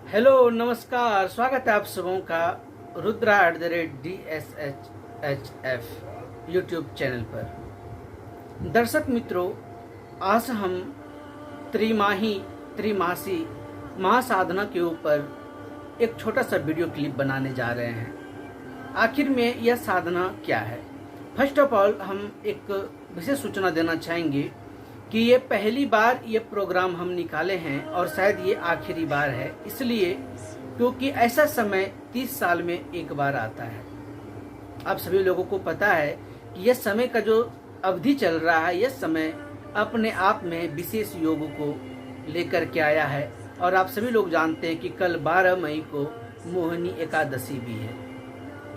Hello नमस्कार, स्वागत है आप सबों का रुद्रा @DSHF यूट्यूब चैनल पर। दर्शक मित्रों, आज हम त्रिमासी महासाधना के ऊपर एक छोटा सा वीडियो क्लिप बनाने जा रहे हैं। आखिर में यह साधना क्या है? फर्स्ट ऑफ ऑल हम एक विशेष सूचना देना चाहेंगे कि ये पहली बार ये प्रोग्राम हम निकाले हैं और शायद ये आखिरी बार है, इसलिए क्योंकि ऐसा समय 30 साल में एक बार आता है। आप सभी लोगों को पता है कि यह समय का जो अवधि चल रहा है, यह समय अपने आप में विशेष योग को लेकर के आया है। और आप सभी लोग जानते हैं कि कल 12 मई को मोहिनी एकादशी भी है।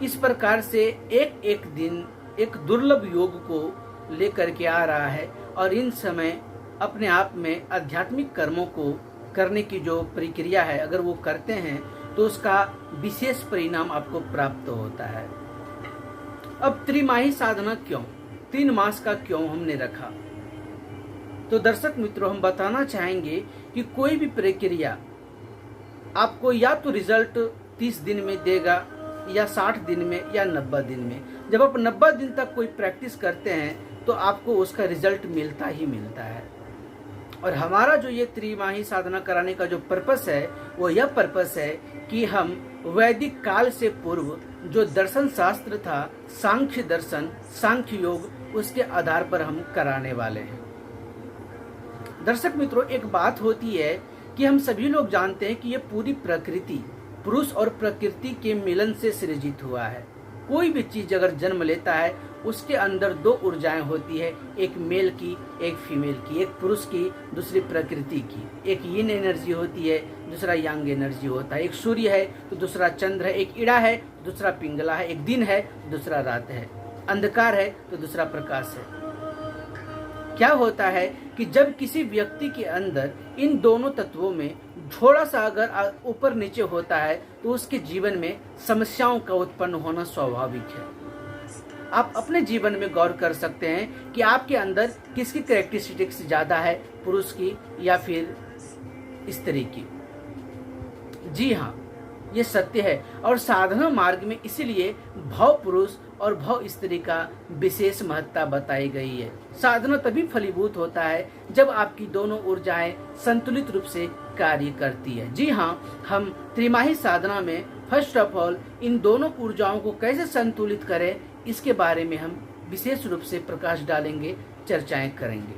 इस प्रकार से एक एक दिन एक दुर्लभ योग को लेकर के आ रहा है और इन समय अपने आप में आध्यात्मिक कर्मों को करने की जो प्रक्रिया है, अगर वो करते हैं तो उसका विशेष परिणाम आपको प्राप्त होता है। अब त्रिमाही साधना क्यों, 3 मास का क्यों हमने रखा? तो दर्शक मित्रों, हम बताना चाहेंगे कि कोई भी प्रक्रिया आपको या तो रिजल्ट 30 दिन में देगा या 60 दिन में या 90 दिन में। जब आप 90 दिन तक कोई प्रैक्टिस करते हैं तो आपको उसका रिजल्ट मिलता ही मिलता है। और हमारा जो ये त्रिमाही साधना कराने का जो पर्पस है, वो यह पर्पस है कि हम वैदिक काल से पूर्व जो दर्शन शास्त्र था, सांख्य दर्शन, सांख्य योग, उसके आधार पर हम कराने वाले हैं। दर्शक मित्रों, एक बात होती है कि हम सभी लोग जानते हैं कि ये पूरी प्रकृति पुरुष और प्रकृति के मिलन से सृजित हुआ है। कोई भी चीज अगर जन्म लेता है, उसके अंदर 2 ऊर्जाएं होती है, एक मेल की, एक फीमेल की, एक पुरुष की, दूसरी प्रकृति की। एक यिन एनर्जी होती है, दूसरा यांग एनर्जी होता है। एक सूर्य है तो दूसरा चंद्र है, एक इड़ा है दूसरा पिंगला है, एक दिन है दूसरा रात है, अंधकार है तो दूसरा प्रकाश है। क्या होता है कि जब किसी व्यक्ति के अंदर इन दोनों तत्वों में थोड़ा सा अगर ऊपर नीचे होता है तो उसके जीवन में समस्याओं का उत्पन्न होना स्वाभाविक है। आप अपने जीवन में गौर कर सकते हैं कि आपके अंदर किसकी कैरेक्टरिस्टिक्स ज्यादा है, पुरुष की या फिर स्त्री की। जी हाँ, ये सत्य है। और साधना मार्ग में इसीलिए भाव पुरुष और भाव स्त्री का विशेष महत्ता बताई गई है। साधना तभी फलीभूत होता है जब आपकी दोनों ऊर्जाएं संतुलित रूप से कार्य करती है। जी हाँ, हम त्रिमाही साधना में फर्स्ट ऑफ ऑल इन दोनों ऊर्जाओं को कैसे संतुलित करें, इसके बारे में हम विशेष रूप से प्रकाश डालेंगे, चर्चाएं करेंगे।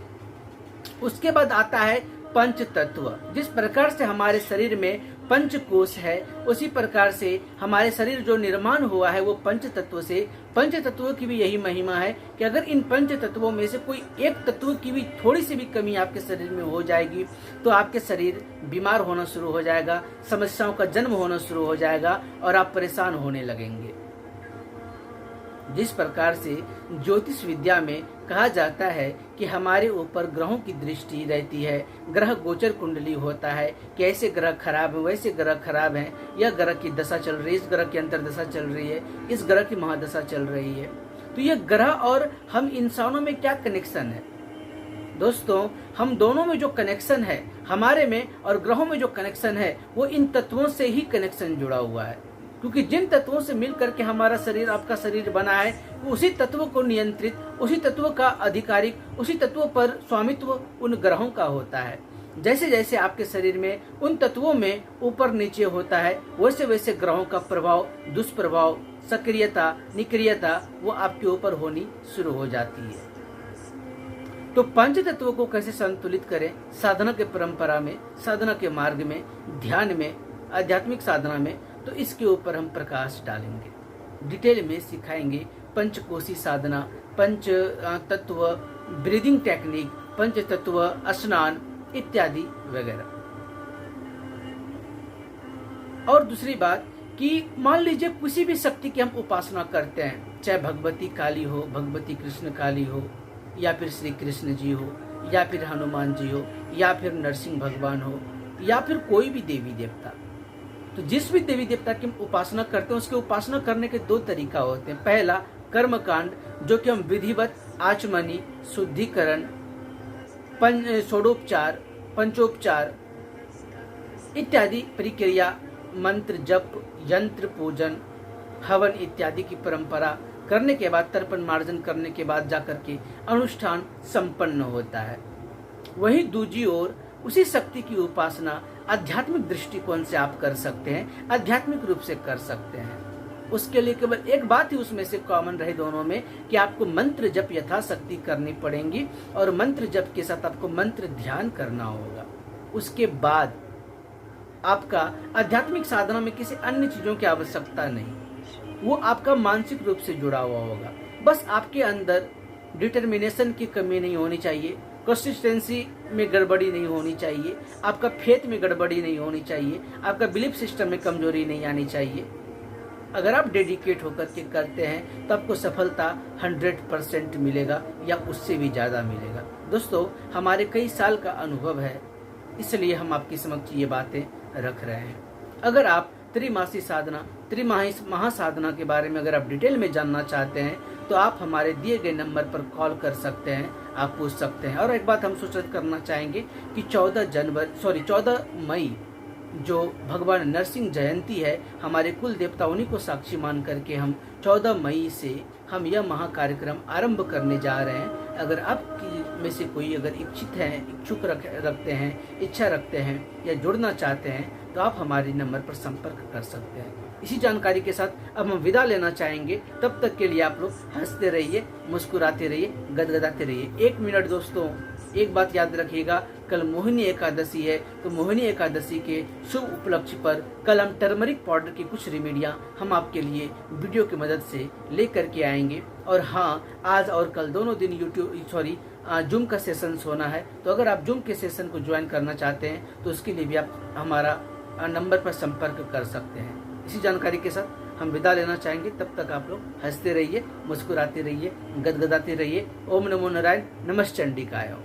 उसके बाद आता है पंच तत्व। जिस प्रकार से हमारे शरीर में पंच कोश है, उसी प्रकार से हमारे शरीर जो निर्माण हुआ है वो पंच तत्व से। पंच तत्वों की भी यही महिमा है कि अगर इन पंच तत्वों में से कोई एक तत्व की भी थोड़ी सी भी कमी आपके शरीर में हो जाएगी तो आपके शरीर बीमार होना शुरू हो जाएगा, समस्याओं का जन्म होना शुरू हो जाएगा और आप परेशान होने लगेंगे। जिस प्रकार से ज्योतिष विद्या में कहा जाता है कि हमारे ऊपर ग्रहों की दृष्टि रहती है, ग्रह गोचर कुंडली होता है कि ऐसे ग्रह खराब है, वैसे ग्रह खराब है, यह ग्रह की दशा चल रही है, इस ग्रह की अंतर्दशा चल रही है, इस ग्रह की महादशा चल रही है। तो यह ग्रह और हम इंसानों में क्या कनेक्शन है? दोस्तों, हम दोनों में जो कनेक्शन है, हमारे में और ग्रहों में जो कनेक्शन है, वो इन तत्वों से ही कनेक्शन जुड़ा हुआ है। क्योंकि जिन तत्वों से मिल करके हमारा शरीर, आपका शरीर बना है, उसी तत्वों को नियंत्रित, उसी तत्वों का आधिकारिक, उसी तत्वों पर स्वामित्व उन ग्रहों का होता है। जैसे जैसे आपके शरीर में उन तत्वों में ऊपर नीचे होता है, वैसे वैसे ग्रहों का प्रभाव, दुष्प्रभाव, सक्रियता, निक्रियता वो आपके ऊपर होनी शुरू हो जाती है। तो पंच तत्वों को कैसे संतुलित करें साधना के परंपरा में, साधना के मार्ग में, ध्यान में, आध्यात्मिक साधना में, तो इसके ऊपर हम प्रकाश डालेंगे, डिटेल में सिखाएंगे। पंचकोशी साधना, पंच तत्व ब्रीदिंग टेक्निक, पंच तत्व स्नान इत्यादि वगैरह। और दूसरी बात कि मान लीजिए किसी भी शक्ति की हम उपासना करते हैं, चाहे भगवती काली हो, भगवती कृष्ण काली हो, या फिर श्री कृष्ण जी हो, या फिर हनुमान जी हो, या फिर नरसिंह भगवान हो, या फिर कोई भी देवी देवता। तो जिस भी देवी देवता की हम उपासना करते हैं, उसकी उपासना करने के 2 तरीका होते हैं। पहला कर्मकांड, जो कि हम विधिवत आचमनी, शुद्धिकरण, षोडोपचार, पंचोपचार इत्यादि प्रक्रिया, मंत्र जप, यंत्र पूजन, हवन इत्यादि की परंपरा करने के बाद, तर्पण मार्जन करने के बाद जाकर के अनुष्ठान संपन्न होता है। वहीं दूसरी ओर उसी शक्ति की उपासना आध्यात्मिक दृष्टिकोण से आप कर सकते हैं, आध्यात्मिक रूप से कर सकते हैं। उसके लिए केवल एक बात ही उसमें से कॉमन रहे दोनों में कि आपको मंत्र जप यथाशक्ति करनी पड़ेंगी और मंत्र जप के साथ आपको मंत्र ध्यान करना होगा। उसके बाद आपका आध्यात्मिक साधना में किसी अन्य चीजों की आवश्यकता नहीं, वो आपका मानसिक रूप से जुड़ा हुआ होगा। बस आपके अंदर डिटर्मिनेशन की कमी नहीं होनी चाहिए, कंसिस्टेंसी में गड़बड़ी नहीं होनी चाहिए, आपका फेथ में गड़बड़ी नहीं होनी चाहिए, आपका बिलीफ सिस्टम में कमजोरी नहीं आनी चाहिए। अगर आप डेडिकेट होकर के करते हैं तो आपको सफलता 100% मिलेगा या उससे भी ज़्यादा मिलेगा। दोस्तों, हमारे कई साल का अनुभव है, इसलिए हम आपके समक्ष ये बातें रख रहे हैं। अगर आप त्रिमासी साधना, त्रिमाही महासाधना के बारे में अगर आप डिटेल में जानना चाहते हैं तो आप हमारे दिए गए नंबर पर कॉल कर सकते हैं, आप पूछ सकते हैं। और एक बात हम सूचित करना चाहेंगे कि 14 मई जो भगवान नरसिंह जयंती है, हमारे कुल देवता उन्हीं को साक्षी मान करके हम 14 मई से हम यह महाकार्यक्रम आरंभ करने जा रहे हैं। अगर आपकी में से कोई अगर इच्छुक रखते हैं, इच्छा रखते हैं या जुड़ना चाहते हैं तो आप हमारे नंबर पर संपर्क कर सकते हैं। इसी जानकारी के साथ अब हम विदा लेना चाहेंगे। तब तक के लिए आप लोग हंसते रहिए, मुस्कुराते रहिए, गदगदाते रहिए। 1 मिनट दोस्तों, एक बात याद रखिएगा, कल मोहिनी एकादशी है, तो मोहिनी एकादशी के शुभ उपलक्ष्य पर कल हम टर्मरिक पाउडर की कुछ रेमेडियां हम आपके लिए वीडियो की मदद से लेकर के आएंगे। और हाँ, आज और कल दोनों दिन जूम का सेशन होना है, तो अगर आप जूम के सेशन को ज्वाइन करना चाहते हैं तो उसके लिए भी आप हमारा नंबर पर संपर्क कर सकते हैं। इसी जानकारी के साथ हम विदा लेना चाहेंगे। तब तक आप लोग हंसते रहिए, मुस्कुराते रहिए, गदगदाते रहिए। ओम नमो नारायण, नमः चंडिकाय।